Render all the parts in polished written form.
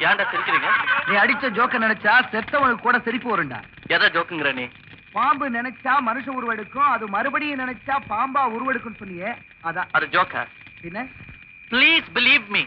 ஏன்டா சிரிக்கிறீங்க? நீ அடிச்ச ஜோக்க நினைச்சா செத்தவனுக்கு கூட சிரிப்பு வரும்டா. எதை ஜோக்குங்கிற நீ? பாம்பு நினைச்சா மனுஷ உருவெடுக்கும், அது மறுபடியும் நினைச்சா பாம்பா உருவெடுக்கும் சொன்னியே, அதான். அது ஜோக்கா? பின்ன ப்ளீஸ் பிலீவ் மீ.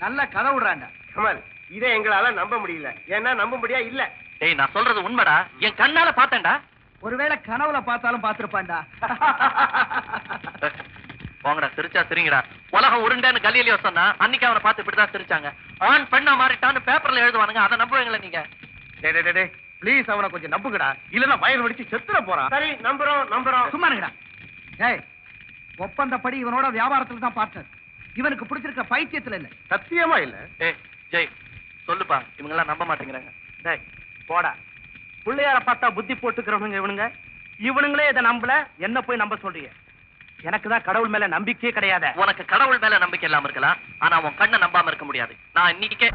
நல்ல கதை விடுறாண்டா. கமல், இதை எங்களால நம்ப முடியல. ஏன்னா நம்பும்படியா இல்ல. ஏய், நான் சொல்றது உண்மைடா. என் கண்ணால பார்த்தேன்டா. ஒருவேளை கனவுல பார்த்தாலும் பார்த்திருப்பான்டா. போங்கடா, சிரிச்சா சிரிங்கடா. உலகம் உருண்டேன்னு கலியிலியோ சொன்னா அன்னைக்கு அவனை பார்த்து இப்படிதான் சிரிச்சாங்க. ஆண் பெண்ணா மாறிட்டான்னு பேப்பர்ல எழுதுவானுங்க, அதை நம்புவீங்களா நீங்க? ப்ளீஸ் அவனை கொஞ்சம் நம்புங்கடா, இல்லன்னா வயல் வெடிச்சு செத்துற போறான். சரி, நம்புறோம். சும்மா இருங்கடா. ஏய், ஒப்பந்தப்படி இவனோட வியாபாரத்துல தான் பார்ட்னர். இவனுக்கு பிடிச்சிருக்க பைத்தியத்துல இல்ல. சத்தியமா இல்ல. ஏய் ஜெய், சொல்லுப்பா. இவங்க எல்லாம் நம்ப மாட்டேங்கிறாங்க. டேய் போடா, பிள்ளையார பார்த்தா புத்தி போட்டுக்கிறவனுங்க இவனுங்க. இவனுங்களே இதை நம்பல, என்ன போய் நம்ப சொல்றீங்க? எனக்கு தான் கடவுள் மேல நம்பிக்கையே கிடையாது. உனக்கு கடவுள் மேல நம்பிக்கை இல்லாம இருக்கலாம், ஆனா உன் கண்ணை நம்பாம இருக்க முடியாது. நான் இன்னைக்கே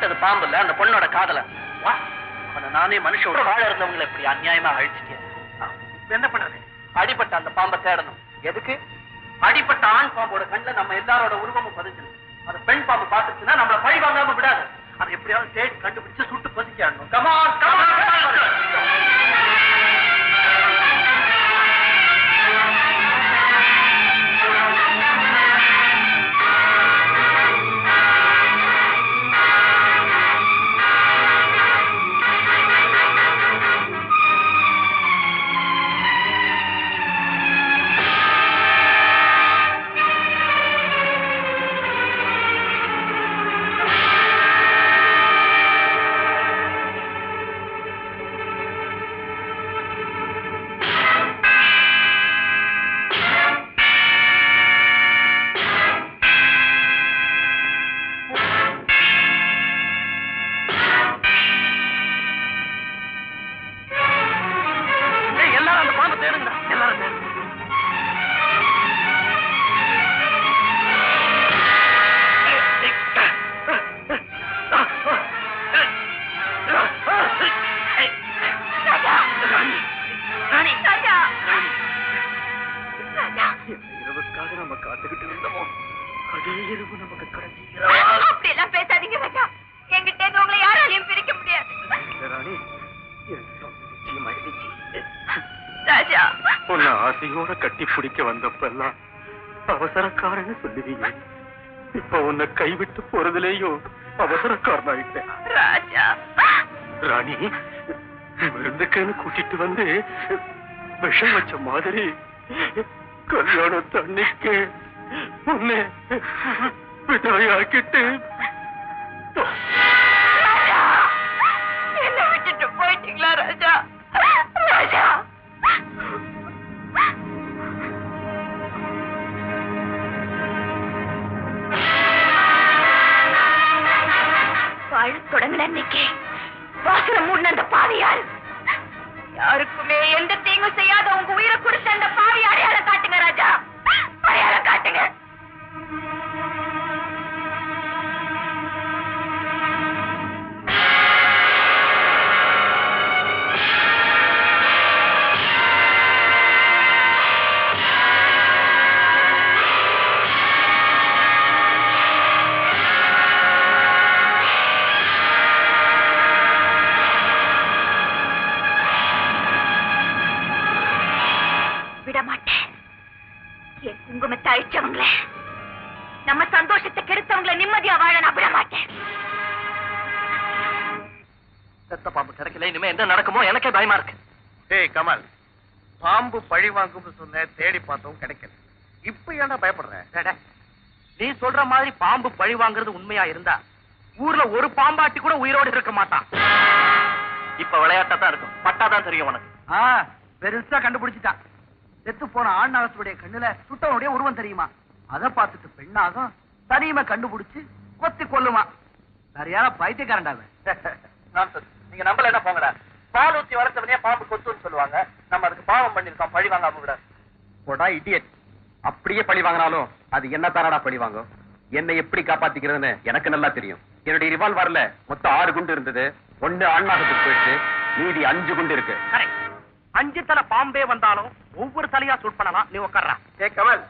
சாப்பிட்டது பாம்பு இல்ல, அந்த பொண்ணோட காதல. அவனை நானே மனுஷோட வாழ இருந்தவங்களை இப்படி அநியாயமா அழிச்சிட்டேன். என்ன பண்றது? அடிப்பட்ட அந்த பாம்பை தேடணும். எதுக்கு? அடிப்பட்ட ஆண் பாம்போட கண்ணில் நம்ம எல்லாரோட உருவமும் பதிஞ்சிடும். அந்த பெண் பாம்பு பார்த்துச்சுன்னா நம்மள பழி வாங்காம விடாது. அதை எப்படியாவது தேடி கண்டுபிடிச்சு சுட்டு பதிச்சாடணும். Come on come on. ஆசையோட கட்டி பிடிக்க வந்தப்பெல்லாம் அவசரக்காரன்னு சொல்லுவீங்க. இப்ப உன்னை கைவிட்டு போறதுலேயும் அவசரக்காரனாயிட்டேன். ராணி, விருந்துக்குன்னு கூட்டிட்டு வந்து விஷம் வச்ச மாதிரி கல்யாணத்து அன்னைக்கு உன்னை விதவையாக்கிட்டு என்ன விட்டுட்டு போயிட்டீங்களா ராஜா? ராஜா, வாழ தொடங்கின அன்னைக்கு வாசனை மூடின அந்த பாவியார், யாருக்குமே எந்த தீங்கும் செய்யாத உங்க உயிரை கொடுத்த அந்த பாவி அடையாளம் காட்டுங்க ராஜா, அடையாளம் காட்டுங்க. குங்குமத்தை அழிச்சவங்கள, நம்ம சந்தோஷத்தை கெடுத்தவங்களை நிம்மதியா வாழ நான் விட மாட்டேன். செத்த பாம்பு கிடைக்கல, இனிமே என்ன நடக்குமோ எனக்கே பயமா இருக்கு. ஏய் கமல், பாம்பு பழி வாங்கும் சொன்ன தேடி பார்த்தோம் கிடைக்கல, இப்ப ஏன்டா பயப்படுற? நீ சொல்ற மாதிரி பாம்பு பழி வாங்குறது உண்மையா இருந்தா ஊர்ல ஒரு பாம்பாட்டி கூட உயிரோடு இருக்க மாட்டான். இப்ப விளையாட்டா தான் இருக்கும், பட்டாதான் தெரியும் உனக்கு. பெருசா கண்டுபிடிச்சிட்டான். செத்து போன ஆண் நாகத்துடைய கண்ணுல சுட்டவனுடைய உருவம் தெரியுமா? அதை பார்த்துட்டு பெண்ணாகும் தனியுமே கண்டுபிடிச்சு கொத்தி கொல்லுமா. சரியான பைத்தியக்காரண்டாவ. நீங்க நம்பல என்ன போங்கடா. பால் ஊத்தி வளர்த்தவனே பாம்பு கொத்துன்னு சொல்லுவாங்க. நம்ம அதுக்கு பாவம் பண்ணிருக்கோம், பழி வாங்காம விட. போடா இடியட். அப்படியே பழி வாங்கினாலும் அது என்ன தானடா பழி வாங்கும்? என்னை எப்படி காப்பாத்திக்கிறதுன்னு எனக்கு நல்லா தெரியும். என்னுடைய ரிவால்வர்ல மொத்தம் 6 குண்டு இருந்தது. 1 ஆண்நாகத்துக்கு போயிடுச்சு, மீதி 5 குண்டு இருக்கு. 5 தலை பாம்பே வந்தாலும் ஒவ்வொரு தலையா சூட் பண்ணலாம். நீ உட்கார்றா. ஏ கமல்,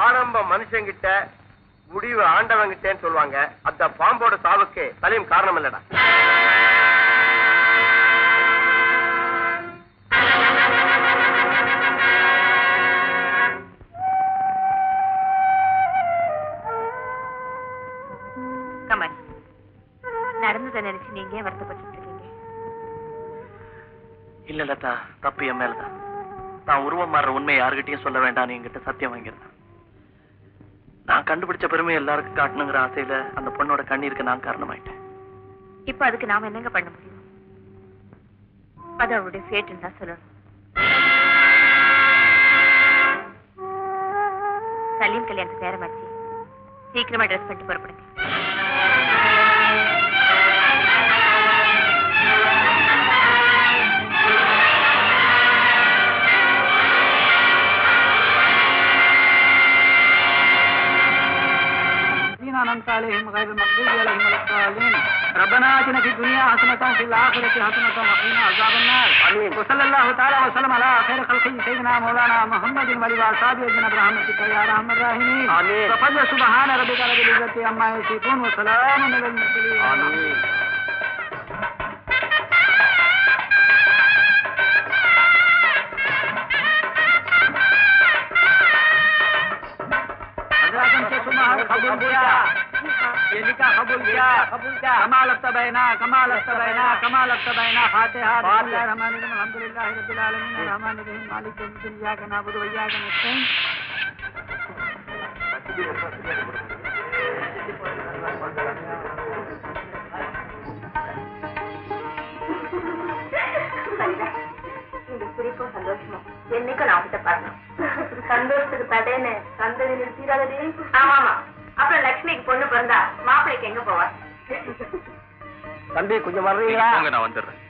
ஆரம்ப மனுஷங்கிட்ட முடிவு ஆண்டவங்கிட்டேன்னு சொல்லுவாங்க. அந்த பாம்போட சாவுக்கு தலையும் காரணம் இல்லடா. கமல், நடந்ததை நினைச்சு நீங்க வருத்தப்பட்டு இருக்கீங்க? இல்ல லதா, தப்பு என் மேலதான். நான் உருவம் மாறுற உண்மையை யாருகிட்டயும் சொல்ல வேண்டாம், என்கிட்ட சத்தியம் வாங்கியிருந்தேன். நான் கண்டுபிடிச்ச பெருமை எல்லாருக்கும் காட்டணுங்கிற ஆசையில அந்த பொண்ணோட கண்ணீருக்கு நான் காரணமாயிட்டேன். இப்ப அதுக்கு நாம என்னங்க பண்ண முடியும்? அது அவருடைய ஃபேட்னு தான் சொல்லணும். சலீம் கல்யாணத்துக்கு நேரமாச்சு, சீக்கிரமா ட்ரெஸ் பண்ணிட்டு புறப்படுங்க. غير غير المغضوب عليهم ولا الضالين ربنا آتنا في الدنيا حسنة وفي الآخرة حسنة وقنا عذاب النار وصلى الله تعالى وسلم على خير خلقه سيدنا مولانا محمد وعلى أصحابه أجمعين برحمتك يا أرحم الراحمين وفضل سبحان ربك رب العزة عما يصفون وسلام على المرسلين آمين. قبول کیا یہ نکاح قبول کیا کما لگتا بینا کما لگتا بینا کما لگتا بینا فاتحہ بسم اللہ الرحمن الرحیم الحمدللہ رب العالمین الرحمن الرحیم مالک یوم الدین ایاک نعبد و ایاک نستعین சிரிப்பும் சந்தோஷமும் என்னைக்கும் நான் அவங்கிட்ட பாக்கணும் சந்தோஷத்துக்கு தடேன்னு சந்ததி நிறுத்திடாதே ஆமா ஆமா அப்புறம் லட்சுமிக்கு பொண்ணு பிறந்தா மாப்பிள்ளைக்கு எங்க போவா தம்பி கொஞ்சம் வர்றீங்களா நான் வந்துடுறேன்.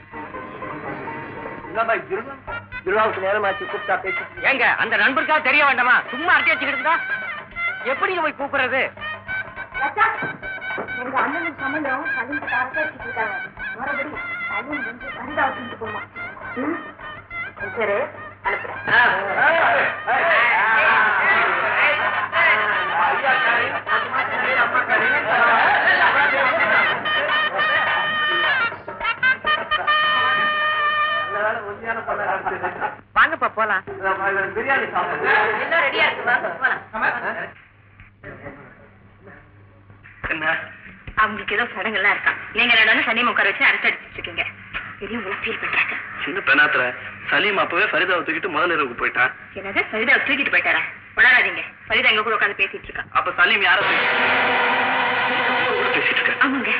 திருவிழாவுக்கு நேரமாச்சு கூப்பிட்டா பேச்சு ஏங்க அந்த நண்பருக்கா தெரிய வேண்டாமா சும்மா அட்டி வச்சுக்கிட்டு எப்படி போய் கூப்பிடுறது எங்க அண்ணனுக்கு சம்பந்தம் கல்யாணத்தை அரசாச்சிட்டு இருக்காங்க மறுபடி கல்யாணம் வந்து வந்தா வச்சுட்டு போமா சரி அனுப்புறேன் வாங்கப்பா போலாம் பிரியாணி சாப்பிடுறேன் எல்லாம் ரெடியா இருக்கு வாங்க போலாம் என்ன அவங்களுக்கு ஏதோ சடங்கெல்லாம் இருக்கா நீங்க ரெண்டு சனி உட்கார வச்சு அரட்டை அடிச்சுட்டு இருக்கீங்க பெரிய உள்ள ஃபீல் பண்றாங்க சின்ன பெண்ணாத்துல சலீம் அப்பவே ஃபரிதாவை தூக்கிட்டு முதல் இரவுக்கு போயிட்டான். என்னது ஃபரிதா தூக்கிட்டு போயிட்டாரா வளராதீங்க ஃபரிதா எங்க கூட உட்காந்து பேசிட்டு இருக்கா அப்ப சலீம் யார பேசிட்டு இருக்க? ஆமாங்க